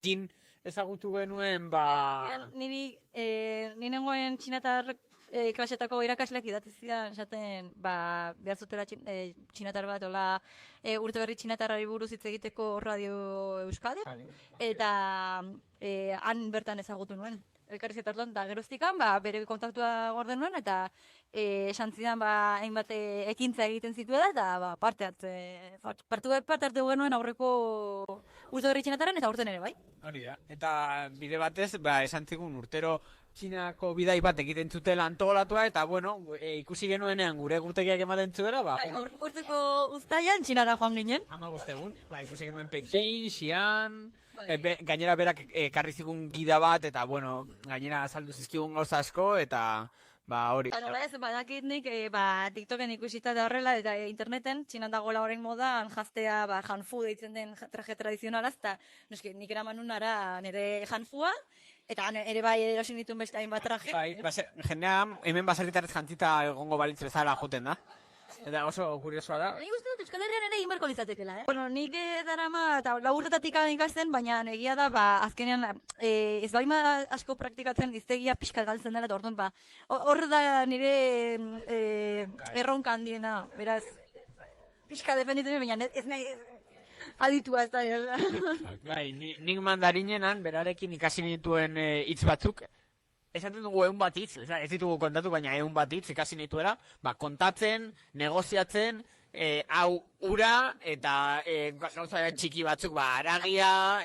Jin ezagutu genuen, Ni nengoen txinatar klasetako irakasleak idatzi zidan esaten behar zutela txinatar bat hola urte berri txinatarrari buruz hitz egiteko Radio Euskadi eta han bertan ezagutu nuen. Elkarrizketa hartuan, eta geroztikan, bere kontaktua gorde nuen, eta esan zidan, hainbat ekintza egiten zituela, eta parte hartu genuen aurreko urte berri txinatarren, eta urten ere, bai. hori da. Eta bide batez, esan zigun urtero Txinako bidai bat egiten zutela antolatua, eta bueno, ikusi genuenean gure gurtegiak ematen zuela, Urteko uztailan txinara joan ginen. 15 egun, ikusi genuen Pekin, Xi'an, gainera berak ekarri zigun gida bat, eta bueno, gainera azaldu zizkigun gauza asko, eta hori. Nola ez, badakit nik TikToken ikusita da horrela, eta interneten, txinan dagoela orain modan, jaztea, hanfu deitzen den traje tradizionalaz, eta nik eraman nunara nire hanfua, eta ere bai erosin dituen beste hainbat traje. Jendea hemen baserritarrez jantzita egongo balitz bezala joten da. Eta oso kuriosoa da. Nik uste dut Euskal Herrian ere inbarko litzatekela, Bueno, nik darama, eta laburretatik ikasten, baina egia da, azkenean, ez baima asko praktikatzen iztegia pixka galtzen dela, eta orduan, hor da nire erronka handiena, beraz, pixka defenditzen, baina ez nahi aditua ez da. Nik mandarinenan, berarekin ikasi nituen hitz batzuk, esaten dugu egun bat hitz, ez ditugu kontatu, baina egun bat hitz ikasi nituela, kontatzen, negoziatzen, hau ura, eta gauza txiki batzuk, aragia,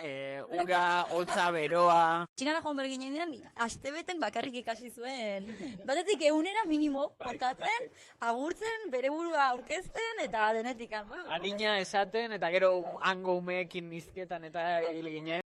ura, hotza, beroa. Txinara joan behar ginen, astebeten bakarrik ikasi zuen. Batetik egunera minimo, kontatzen, agurtzen, bere burua aurkezten, eta denetik. Adina esaten, eta gero hango umeekin izketan eta egil ginen.